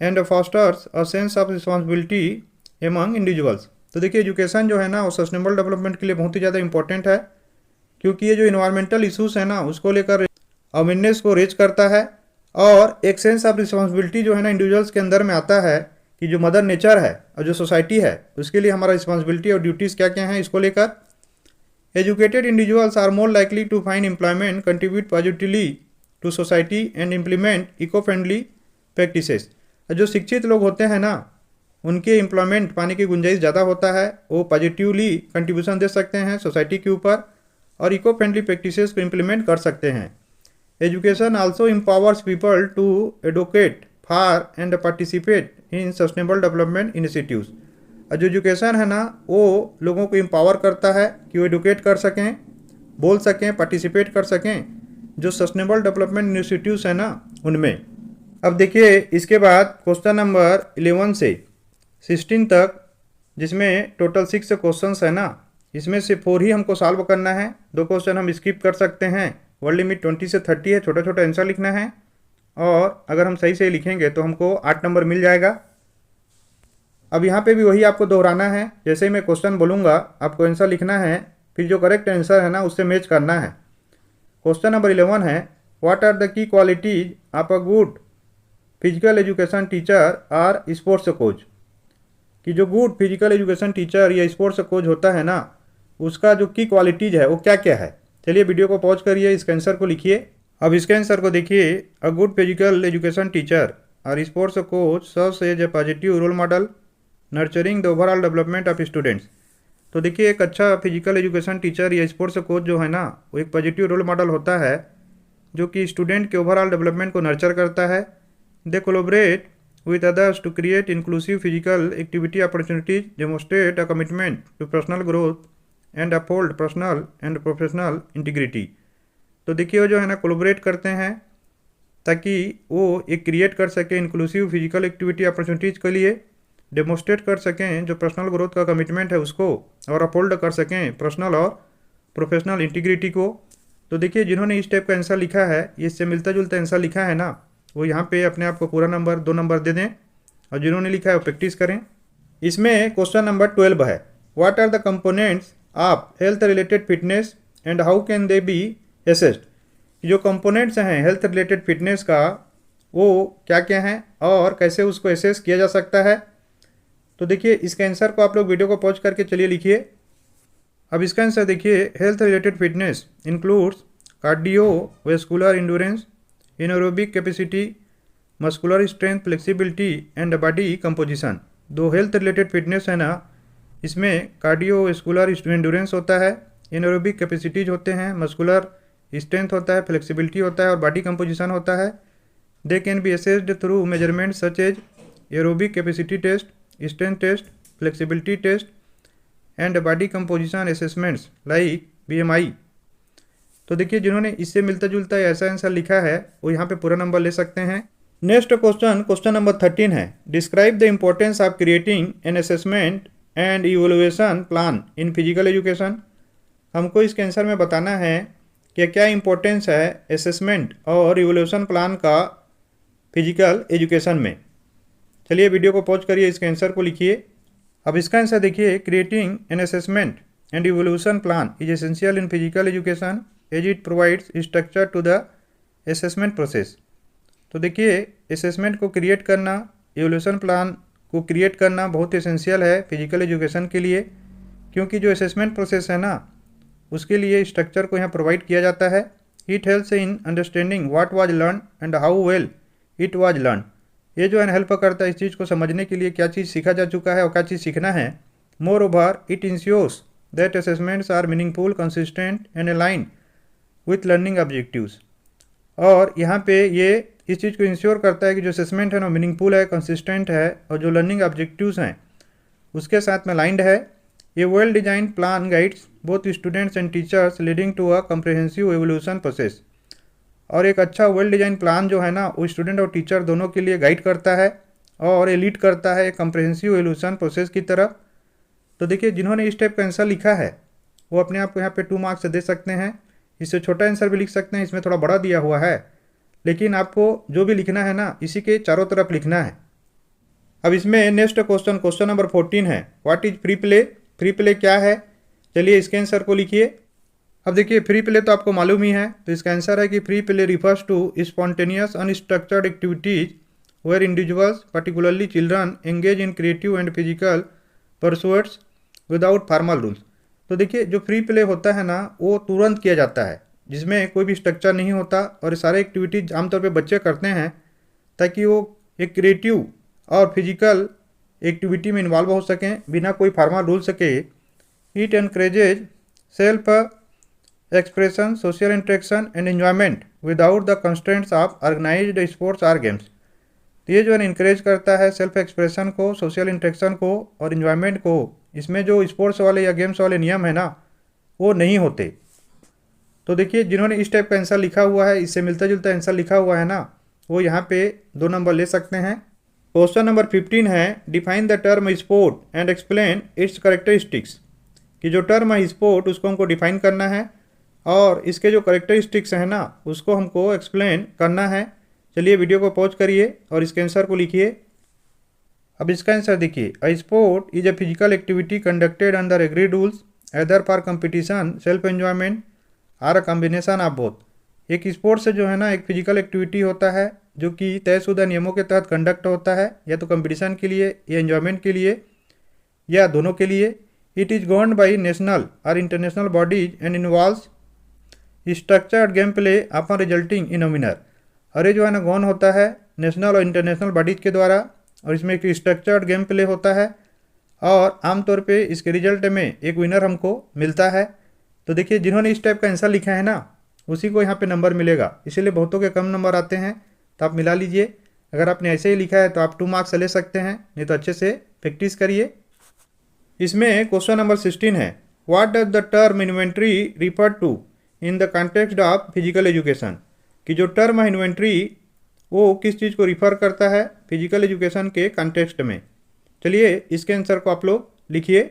Speaker 1: and fosters a sense of responsibility among individuals. तो देखिए एजुकेशन जो है ना वो सस्टेनेबल डेवलपमेंट के लिए बहुत ही ज़्यादा इंपॉर्टेंट है, क्योंकि ये जो इन्वायरमेंटल इशूज़ है ना उसको लेकर अवेयरनेस को रेज करता है, और एक सेंस ऑफ रिस्पॉन्सिबिलिटी जो है ना इंडिविजुअल्स के अंदर में आता है कि जो मदर नेचर है और जो सोसाइटी है उसके लिए हमारा रिस्पॉन्सिबिलिटी और ड्यूटीज़ क्या क्या हैं इसको लेकर। Educated individuals are more likely to find employment, contribute positively to society and implement eco friendly practices. जो शिक्षित लोग होते हैं ना उनके एम्प्लॉयमेंट पाने की गुंजाइश ज़्यादा होता है, वो पॉजिटिवली कंट्रीब्यूशन दे सकते हैं सोसाइटी के ऊपर और इको फ्रेंडली प्रैक्टिसेस को इम्प्लीमेंट कर सकते हैं। Education also empowers people to advocate for and participate in sustainable development initiatives. और जो एजुकेशन है ना वो लोगों को एम्पावर करता है कि वो एडवोकेट कर सकें, बोल सकें, पार्टिसिपेट कर सकें जो सस्टेनेबल डेवलपमेंट इनिशिएटिव्स है ना उनमें। अब देखिए इसके बाद क्वेश्चन नंबर 11 से 16 तक, जिसमें टोटल 6 क्वेश्चंस है ना, इसमें से 4 ही हमको सॉल्व करना है। 2 क्वेश्चन हम स्किप कर सकते हैं। वर्ड लिमिट 20 से 30 है, छोटा छोटा आंसर लिखना है, और अगर हम सही से लिखेंगे तो हमको 8 नंबर मिल जाएगा। अब यहाँ पे भी वही आपको दोहराना है, जैसे ही मैं क्वेश्चन बोलूँगा आपको आंसर लिखना है, फिर जो करेक्ट आंसर है ना उससे मैच करना है। क्वेश्चन नंबर 11 है, what are the key qualities of a good physical education teacher और स्पोर्ट्स कोच। कि जो गुड फिजिकल एजुकेशन टीचर या स्पोर्ट्स कोच होता है ना उसका जो की क्वालिटीज है वो क्या क्या है। चलिए वीडियो को पॉज करिए, इसके आंसर को लिखिए। अब इसके आंसर को देखिए, a good physical education teacher और sports coach serves as a positive role model, nurturing the overall development of students. तो देखिए एक अच्छा फिजिकल एजुकेशन टीचर या स्पोर्ट्स कोच जो है ना, वो एक पॉजिटिव रोल मॉडल होता है जो कि स्टूडेंट के ओवरऑल डेवलपमेंट को नर्चर करता है। दे collaborate with others to create inclusive physical activity opportunities, demonstrate a commitment to personal growth and uphold personal and professional integrity। तो देखिए वो जो है ना कोलैबोरेट करते हैं ताकि वो एक क्रिएट कर सकें इंक्लूसिव फिजिकल एक्टिविटी अपॉर्चुनिटीज़ के लिए, डेमोस्ट्रेट कर सकें जो पर्सनल ग्रोथ का कमिटमेंट है उसको, और अपहोल्ड कर सकें पर्सनल और प्रोफेशनल इंटीग्रिटी को। तो देखिए जिन्होंने इस टाइप का आंसर लिखा है, ये इससे मिलता जुलता आंसर लिखा है ना, वो यहाँ पे अपने आप को पूरा नंबर 2 नंबर दे दें, और जिन्होंने लिखा है वो प्रैक्टिस करें। इसमें क्वेश्चन नंबर 12 है, what are the components of health related fitness and how can they be assessed. जो कंपोनेंट्स हैं हेल्थ रिलेटेड फिटनेस का वो क्या क्या हैं और कैसे उसको असेस किया जा सकता है। तो देखिए इसके आंसर को आप लोग वीडियो को पॉज करके चलिए लिखिए। अब इसका आंसर देखिए, health related fitness includes cardiovascular endurance, anaerobic capacity, muscular strength, flexibility and body composition. दो हेल्थ रिलेटेड फिटनेस है ना, इसमें कार्डियोवैस्कुलर एंड्योरेंस होता है, एनारोबिक कैपेसिटीज होते हैं, मस्कुलर स्ट्रेंथ होता है, फ्लेक्सिबिलिटी होता है और बॉडी कंपोजिशन होता है। They can be assessed through measurement such as aerobic capacity test, strength test, flexibility test and body composition assessments like BMI। तो देखिए जिन्होंने इससे मिलता जुलता ऐसा आंसर लिखा है वो यहाँ पे पूरा नंबर ले सकते हैं। नेक्स्ट क्वेश्चन नंबर 13 है, describe the importance of creating an assessment and evaluation plan in physical education. हमको इसके आंसर में बताना है कि क्या इंपॉर्टेंस है असेसमेंट और इवैल्यूएशन प्लान का फिजिकल एजुकेशन में। चलिए वीडियो को पॉज करिए, इसके आंसर को लिखिए। अब इसका आंसर देखिए, creating an assessment and evaluation plan is essential in physical education as it provides structure to the assessment process. तो देखिए असेसमेंट को क्रिएट करना, इवैल्यूएशन प्लान को क्रिएट करना बहुत एसेंशियल है फिजिकल एजुकेशन के लिए, क्योंकि जो असेसमेंट प्रोसेस है ना उसके लिए स्ट्रक्चर को यहाँ प्रोवाइड किया जाता है। It helps in understanding what was learn and how well it was learn. ये जो है हेल्प करता है इस चीज़ को समझने के लिए क्या चीज़ सीखा जा चुका है और क्या चीज़ सीखना है। Moreover it ensures that assessments are meaningful, consistent and align with learning objectives. और यहाँ पे ये इस चीज़ को इंश्योर करता है कि जो असेसमेंट है ना मिनिंगफुल है, कंसिस्टेंट है और जो लर्निंग ऑब्जेक्टिव्स हैं उसके साथ में अलाइंड है। ये well design plan guides both students and teachers leading to a comprehensive evolution process. और एक अच्छा वेल डिजाइन प्लान जो है ना वो स्टूडेंट और टीचर दोनों के लिए गाइड करता है और ये लीड करता है कम्प्रिहेंसिव एवोल्यूशन प्रोसेस की तरफ। तो देखिए जिन्होंने इस टाइप का आंसर लिखा है वो अपने आप को यहाँ पे 2 मार्क्स दे सकते हैं। इससे छोटा आंसर भी लिख सकते हैं, इसमें थोड़ा बड़ा दिया हुआ है, लेकिन आपको जो भी लिखना है ना इसी के चारों तरफ लिखना है। अब इसमें नेक्स्ट क्वेश्चन नंबर 14 है, what is free play. Free play क्या है, चलिए इसके आंसर को लिखिए। अब देखिए फ्री प्ले तो आपको मालूम ही है, तो इसका आंसर है कि free play refers to spontaneous unstructured activities where individuals particularly children engage in creative and physical pursuits without formal rules. तो देखिए जो फ्री प्ले होता है ना वो तुरंत किया जाता है, जिसमें कोई भी स्ट्रक्चर नहीं होता, और ये सारे एक्टिविटीज आमतौर पे बच्चे करते हैं ताकि वो एक क्रिएटिव और फिजिकल एक्टिविटी में इन्वॉल्व हो सकें बिना कोई फॉर्मल रूल्स के। It encourages self expression, social interaction and enjoyment without the constraints of organised sports और गेम्स। तो ये जो है इनक्रेज करता है सेल्फ एक्सप्रेशन को, सोशल इंटरेक्शन को और इन्जॉयमेंट को। इसमें जो स्पोर्ट्स वाले या गेम्स वाले नियम है ना वो नहीं होते। तो देखिए जिन्होंने इस टाइप का आंसर लिखा हुआ है, इससे मिलता जुलता आंसर लिखा हुआ है ना, वो यहाँ पे 2 नंबर ले सकते हैं। क्वेश्चन नंबर 15 है, define the term sport and explain it's characteristics. कि जो टर्म है स्पोर्ट उसको हमको डिफाइन करना है और इसके जो कैरेक्टरिस्टिक्स हैं ना उसको हमको एक्सप्लेन करना है। चलिए वीडियो को पॉज करिए और इसके आंसर को लिखिए। अब इसका आंसर देखिए, a sport is a physical activity conducted under agreed rules either for competition, self enjoyment or a combination of both. एक स्पोर्ट्स जो है ना एक फिजिकल एक्टिविटी होता है जो कि तयशुदा नियमों के तहत कंडक्ट होता है, या तो कंपटीशन के लिए या एंजॉयमेंट के लिए या दोनों के लिए। It is govern by national और international bodies and involves structured game play upon resulting in a winner. और ये जो है ना गवर्न होता है नेशनल और इंटरनेशनल बॉडीज के द्वारा, और इसमें एक स्ट्रक्चर्ड गेम प्ले होता है और आमतौर पे इसके रिजल्ट में एक विनर हमको मिलता है। तो देखिए जिन्होंने इस टाइप का आंसर लिखा है ना, उसी को यहाँ पे नंबर मिलेगा, इसीलिए बहुतों के कम नंबर आते हैं। तो आप मिला लीजिए। अगर आपने ऐसे ही लिखा है तो आप 2 मार्क्स ले सकते हैं, नहीं तो अच्छे से प्रैक्टिस करिए। इसमें क्वेश्चन नंबर 16 है, what does the term inventory refer to in the context of physical education. कि जो टर्म है इन्वेंट्री वो किस चीज़ को रिफ़र करता है फिजिकल एजुकेशन के कॉन्टेक्स्ट में। चलिए इसके आंसर को आप लोग लिखिए।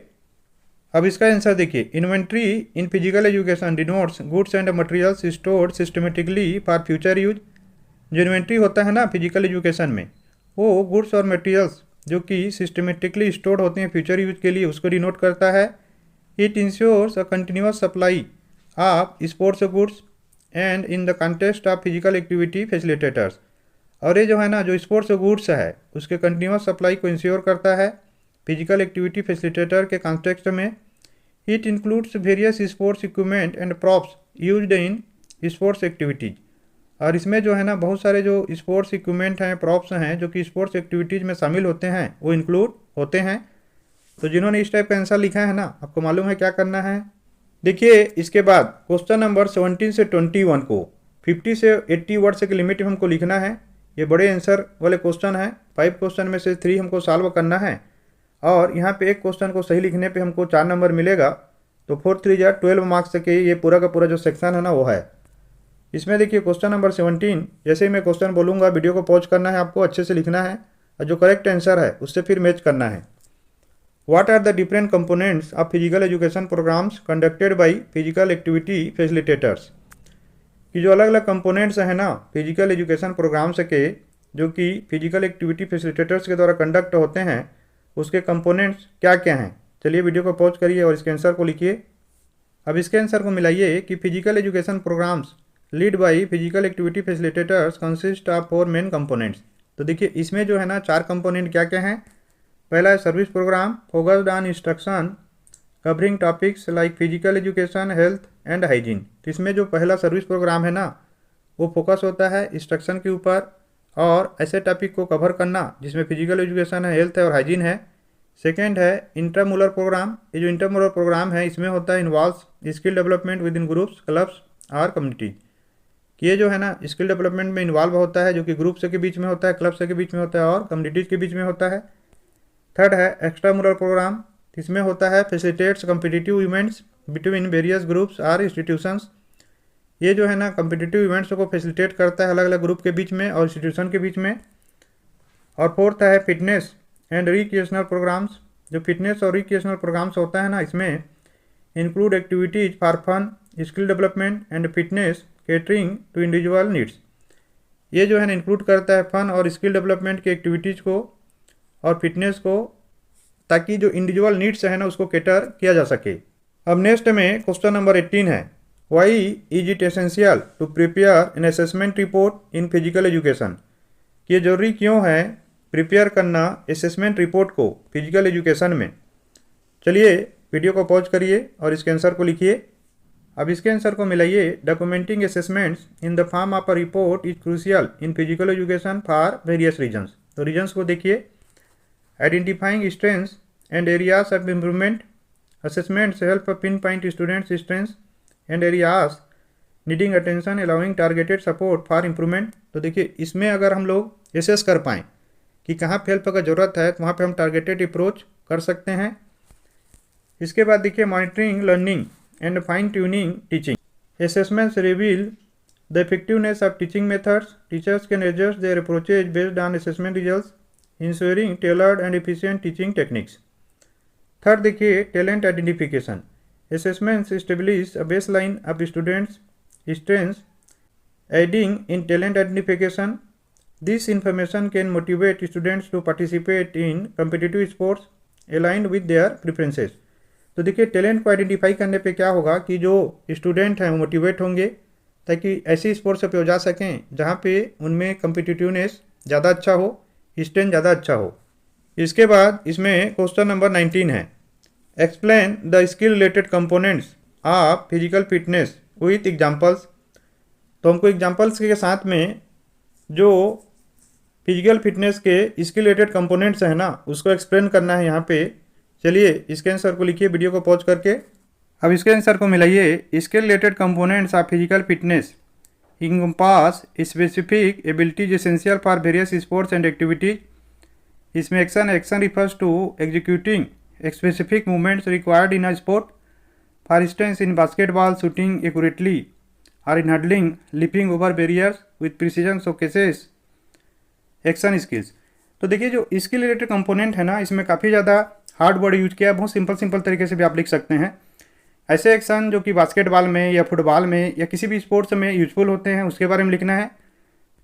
Speaker 1: अब इसका आंसर देखिए, inventory in physical education denotes goods and materials stored systematically for future use. जो इन्वेंट्री होता है ना फिजिकल एजुकेशन में, वो गुड्स और मटेरियल्स जो कि सिस्टमेटिकली स्टोर्ड होते हैं फ्यूचर यूज के लिए, उसको डिनोट करता है। It ensures a continuous supply of sports goods and in the context of physical activity facilitators. और ये जो है ना, जो स्पोर्ट्स गुड्स है उसके कंटिन्यूअस सप्लाई को इंश्योर करता है फिजिकल एक्टिविटी फैसिलिटेटर के कॉन्टेक्स्ट में। It includes various sports equipment and props used in sports activities. और इसमें जो है ना बहुत सारे जो स्पोर्ट्स इक्विपमेंट हैं, प्रॉप्स हैं जो कि स्पोर्ट्स एक्टिविटीज़ में शामिल होते हैं, वो इंक्लूड होते हैं। तो जिन्होंने इस टाइप का आंसर लिखा है ना, आपको मालूम है क्या करना है। देखिए इसके बाद क्वेश्चन नंबर 17 से 21 को 50 से 80 वर्ड्स के लिमिट में हमको लिखना है। ये बड़े आंसर वाले क्वेश्चन है। 5 क्वेश्चन में से 3 हमको सॉल्व करना है, और यहाँ पे एक क्वेश्चन को सही लिखने पे हमको 4 नंबर मिलेगा। तो 4 3 जा 12 मार्क्स के ये पूरा का पूरा जो सेक्शन है ना वो है। इसमें देखिए क्वेश्चन नंबर 17, जैसे ही मैं क्वेश्चन बोलूँगा वीडियो को पॉज करना है, आपको अच्छे से लिखना है, और जो करेक्ट आंसर है उससे फिर मैच करना है। What are the different components of physical education programs conducted by physical activity facilitators. कि जो अलग अलग कंपोनेंट्स हैं ना फिजिकल एजुकेशन प्रोग्राम्स के, जो कि फिजिकल एक्टिविटी फैसिलिटेटर्स के द्वारा कंडक्ट होते हैं, उसके कंपोनेंट्स क्या क्या हैं। चलिए वीडियो को पॉज करिए और इसके आंसर को लिखिए। अब इसके आंसर को मिलाइए कि physical education programs led by physical activity facilitators consist of 4 main components. तो देखिए इसमें जो है ना 4 कंपोनेंट क्या क्या हैं। पहला है service program focused on instruction covering topics like physical education, health and hygiene. तो इसमें जो पहला सर्विस प्रोग्राम है ना, वो फोकस होता है इंस्ट्रक्शन के ऊपर और ऐसे टॉपिक को कवर करना जिसमें फिजिकल एजुकेशन है, हेल्थ है और हाइजीन है। सेकेंड है इंटरमोलर प्रोग्राम। ये जो इंटरमोलर प्रोग्राम है इसमें होता है involve skill development with in groups, clubs और कम्युनिटी। ये जो है ना स्किल डेवलपमेंट में इन्वॉल्व होता है, जो कि ग्रुप्स के बीच में होता है, क्लब्स के बीच में होता है और कम्युनिटीज़ के बीच में होता है। थर्ड है एक्स्ट्रामुलर प्रोग्राम। इसमें होता है facilitates competitive events between various groups और इंस्टीट्यूशंस। ये जो है ना कम्पिटिटिव इवेंट्स को फैसिलिटेट करता है अलग अलग ग्रुप के बीच में और इंस्टीट्यूशन के बीच में। और फोर्थ है फिटनेस एंड रिक्रिएशनल प्रोग्राम्स। जो फिटनेस और रिक्रिएशनल प्रोग्राम्स होता है ना, इसमें include activities for fun, skill development and fitness catering to individual needs. ये जो है ना इंक्लूड करता है फन और स्किल डेवलपमेंट की एक्टिविटीज़ को और फिटनेस को, ताकि जो इंडिविजुअल नीड्स है ना उसको कैटर किया जा सके। अब नेक्स्ट में क्वेश्चन नंबर 18 है, why is it essential to prepare an assessment report in physical education. ये जरूरी क्यों है प्रिपेयर करना असेसमेंट रिपोर्ट को फिजिकल एजुकेशन में। चलिए वीडियो को पॉज करिए और इसके आंसर को लिखिए। अब इसके आंसर को मिलाइए। Documenting assessments in the form of a report is crucial in physical education for various reasons. तो रीजन्स को देखिए, identifying strengths and areas of improvement. Assessments help pinpoint students' strengths and areas needing attention, allowing targeted support for improvement. तो देखिए इसमें अगर हम लोग assess कर पाएँ कि कहाँ पे हेल्प का ज़रूरत है तो वहाँ पे हम टारगेटेड अप्रोच कर सकते हैं। इसके बाद देखिए monitoring learning and fine tuning teaching. Assessments reveal the effectiveness of teaching methods. Teachers can adjust their approaches based on assessment results, ensuring tailored and efficient teaching techniques. Third देखिए talent identification. Assessments establish a baseline of students' strengths, aiding in talent identification. This information can motivate students to participate in competitive sports aligned with their preferences. तो देखिए talent को identify करने पे क्या होगा कि जो स्टूडेंट हैं वो मोटिवेट होंगे, ताकि ऐसी स्पोर्ट्स पे जा सकें जहाँ पे उनमें कम्पिटिटिवनेस ज़्यादा अच्छा हो, स्ट्रेंथ ज़्यादा अच्छा हो। इसके बाद इसमें क्वेश्चन नंबर 19 है, explain the skill related components of physical fitness with examples. तो हमको एग्जांपल्स के साथ में जो फिजिकल फिटनेस के स्किल रिलेटेड कंपोनेंट्स हैं ना उसको एक्सप्लेन करना है यहाँ पे चलिए इसके आंसर को लिखिए वीडियो को पॉज करके। अब इसके आंसर को मिलाइए। Skill related components of physical fitness encompass specific abilities essential for various sports and activities. इसमें action refers to executing specific movements required in a sport. For instance, in basketball, shooting accurately or in hurdling, leaping over barriers with precision showcases action skills. तो देखिए जो skill related component है ना, इसमें काफ़ी ज़्यादा hard word use किया है। बहुत सिंपल तरीके से भी आप लिख सकते हैं। ऐसे एक्शन जो कि बास्केटबॉल में या फुटबॉल में या किसी भी स्पोर्ट्स में यूजफुल होते हैं उसके बारे में लिखना है।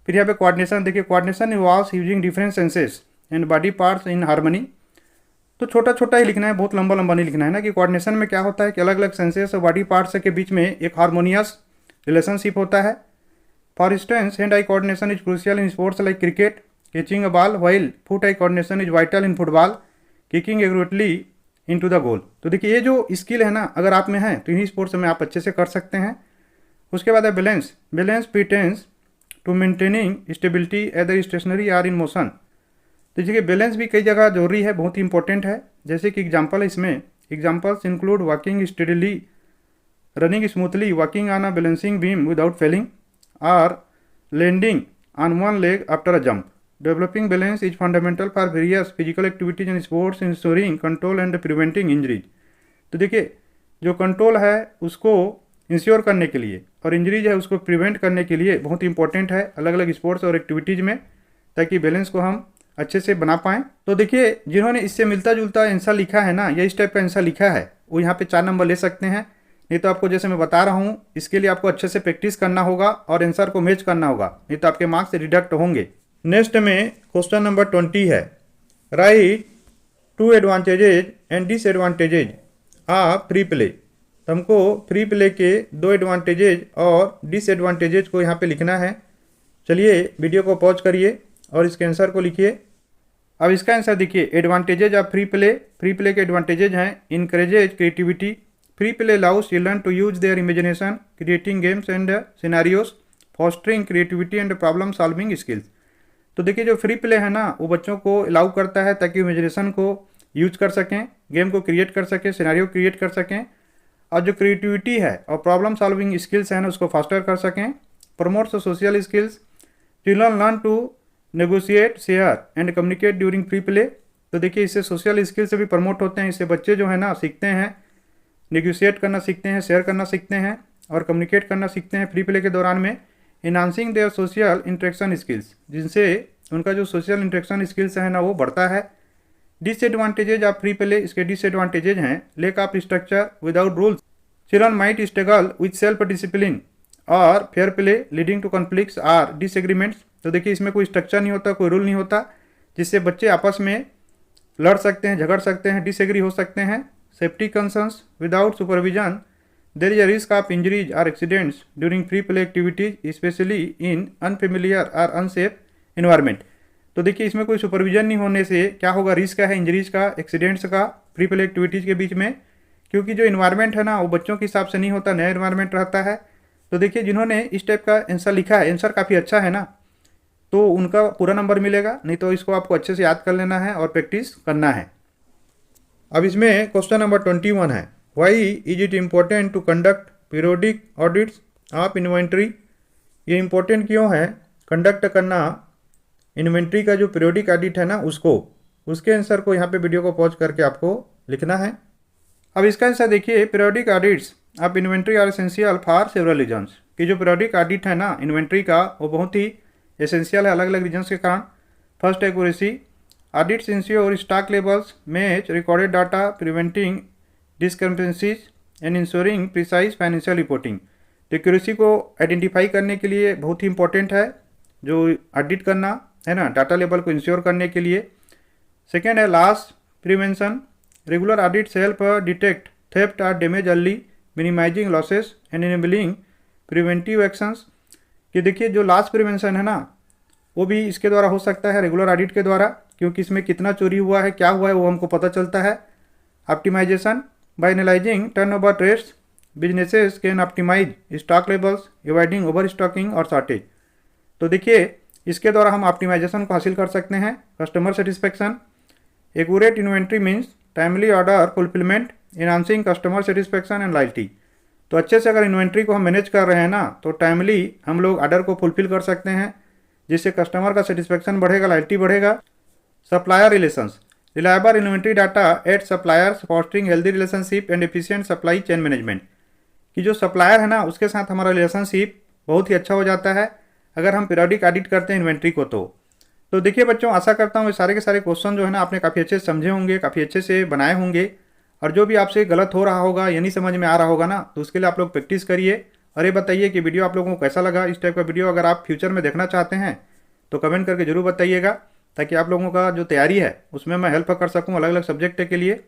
Speaker 1: फिर यहाँ पे कोऑर्डिनेशन देखिए, coordination involves using different senses and body parts in harmony. तो छोटा ही लिखना है, बहुत लंबा नहीं लिखना है ना, कि कोऑर्डिनेशन में क्या होता है कि अलग अलग सेंसेस और बॉडी पार्ट्स के बीच में एक हारमोनियस रिलेशनशिप होता है। For instance, hand eye coordination is crucial in sports like cricket catching a ball, while foot eye coordination is vital in football kicking accurately into the goal. तो देखिए ये जो skill है ना, अगर आप में है तो इन्हीं स्पोर्ट्स में आप अच्छे से कर सकते हैं। उसके बाद है balance pertains to maintaining stability either stationary or in motion. तो देखिए बैलेंस भी कई जगह जरूरी है, बहुत ही इंपॉर्टेंट है। जैसे कि एग्जाम्पल है इसमें, examples include walking steadily, running smoothly, walking on a balancing beam without falling, और landing on one leg after a jump. Developing balance is fundamental for various physical activities and sports, ensuring control and preventing injuries. तो देखिए जो control है उसको ensure करने के लिए और इंजरीज है उसको प्रिवेंट करने के लिए बहुत इंपॉर्टेंट है अलग अलग स्पोर्ट्स और एक्टिविटीज़ में, ताकि बैलेंस को हम अच्छे से बना पाएँ। तो देखिए जिन्होंने इससे मिलता जुलता आंसर लिखा है ना, या इस टाइप का आंसर लिखा है, वो यहाँ पे 4 नंबर ले सकते हैं। नहीं तो आपको जैसे मैं बता रहा हूँ इसके लिए आपको अच्छे से प्रैक्टिस करना होगा और आंसर को मैच करना होगा, नहीं तो आपके मार्क्स डिडक्ट होंगे। नेक्स्ट में क्वेश्चन नंबर 20 है, right 2 advantages and disadvantages of free play. तो हमको फ्री प्ले के 2 एडवांटेजेज और डिसएडवांटेजेज को यहाँ पे लिखना है। चलिए वीडियो को पॉज करिए और इसके आंसर को लिखिए। अब इसका आंसर देखिए, एडवांटेजेज ऑफ फ्री प्ले के एडवांटेजेज हैं, encourages creativity, free play allows children to use their imagination, creating games and scenarios, fostering creativity and problem solving skills. तो देखिए जो फ्री प्ले है ना, वो बच्चों को अलाउ करता है ताकि इमेजिनेशन को यूज कर सकें, गेम को क्रिएट कर सकें, सिनेरियो क्रिएट कर सकें, और जो क्रिएटिविटी है और प्रॉब्लम सॉल्विंग स्किल्स हैं ना उसको फास्टर कर सकें। Promotes social skills, children learn to negotiate, share and communicate during free play. तो देखिए इससे सोशल स्किल्स से भी प्रमोट होते हैं, इससे बच्चे जो है ना सीखते हैं, नेगोशिएट करना सीखते हैं, शेयर करना सीखते हैं और कम्युनिकेट करना सीखते हैं फ्री प्ले के दौरान में। Enhancing their social interaction skills, जिनसे उनका जो सोशल इंटरेक्शन स्किल्स है ना वो बढ़ता है। डिसएडवांटेजेज ऑफ फ्री प्ले, इसके डिसएडवांटेजेज हैं, lack of structure without rules, children might struggle with self discipline और fair play leading to conflicts or disagreements. तो देखिए इसमें कोई स्ट्रक्चर नहीं होता, कोई रूल नहीं होता, जिससे बच्चे आपस में लड़ सकते हैं, झगड़ सकते हैं, डिसएग्री हो सकते हैं। Safety concerns, without supervision there is a risk of injuries or accidents during free play activities, especially in unfamiliar or unsafe environment। तो देखिए इसमें कोई सुपरविजन नहीं होने से क्या होगा, रिस्क है इंजरीज का, एक्सीडेंट्स का फ्री प्ले एक्टिविटीज़ के बीच में, क्योंकि जो इन्वायरमेंट है ना वो बच्चों के हिसाब से नहीं होता, नया इन्वायरमेंट रहता है। तो देखिए जिन्होंने इस टाइप का आंसर लिखा है, आंसर काफ़ी अच्छा है ना, तो उनका पूरा नंबर मिलेगा, नहीं तो इसको आपको अच्छे से याद कर लेना है और प्रैक्टिस करना है। अब इसमें क्वेश्चन नंबर 21 है, why is it important to conduct periodic audits of inventory. ये इम्पोर्टेंट क्यों है कंडक्ट करना इन्वेंट्री का जो पीरियोडिक ऑडिट है ना उसको, उसके आंसर को यहाँ पे वीडियो को पॉज करके आपको लिखना है। अब इसका आंसर देखिए, periodic audits of inventory are essential for several reasons, कि जो पीरियोडिक ऑडिट है ना इन्वेंट्री का वो बहुत ही एसेंशियल है अलग अलग रीजन्स के कारण। First accuracy, audits ensure stock levels match recorded data, preventing discrepancies and ensuring precise financial reporting. तो एक्यूरेसी को आइडेंटिफाई करने के लिए बहुत ही इंपॉर्टेंट है जो ऑडिट करना है ना, डाटा लेवल को इंश्योर करने के लिए। सेकेंड है loss prevention, regular audits help detect theft और damage early, minimising losses and enabling preventive actions. कि देखिए जो लॉस प्रिवेंशन है ना वो भी इसके द्वारा हो सकता है, रेगुलर ऑडिट के द्वारा, क्योंकि इसमें कितना चोरी हुआ है, क्या हुआ है वो हमको पता चलता है। Optimisation, by analyzing turnover rates, businesses can optimize stock levels, avoiding overstocking और shortage। तो देखिए इसके द्वारा हम ऑप्टिमाइजेशन को हासिल कर सकते हैं। Customer satisfaction, accurate inventory means timely order fulfilment, enhancing customer satisfaction and loyalty. तो अच्छे से अगर इन्वेंट्री को हम मैनेज कर रहे हैं ना, तो टाइमली हम लोग ऑर्डर को फुलफिल कर सकते हैं, जिससे कस्टमर का सेटिस्फेक्शन बढ़ेगा, लॉयल्टी बढ़ेगा। Supplier relations, reliable inventory data at suppliers fostering healthy relationship and efficient supply chain management. कि जो सप्लायर है ना, उसके साथ हमारा रिलेशनशिप बहुत ही अच्छा हो जाता है अगर हम पीरियोडिक ऑडिट करते हैं इन्वेंट्री को। तो देखिए बच्चों, आशा करता हूँ ये सारे के सारे क्वेश्चन जो है ना आपने काफ़ी अच्छे से समझे होंगे, काफ़ी अच्छे से बनाए होंगे, और जो भी आपसे गलत हो रहा होगा या नहीं समझ में आ रहा होगा ना, तो उसके लिए आप लोग प्रैक्टिस करिए। और ये बताइए कि वीडियो आप लोगों को कैसा लगा। इस टाइप का वीडियो अगर आप फ्यूचर में देखना चाहते हैं तो कमेंट करके जरूर बताइएगा, ताकि आप लोगों का जो तैयारी है उसमें मैं हेल्प कर सकूँ अलग अलग सब्जेक्ट के लिए।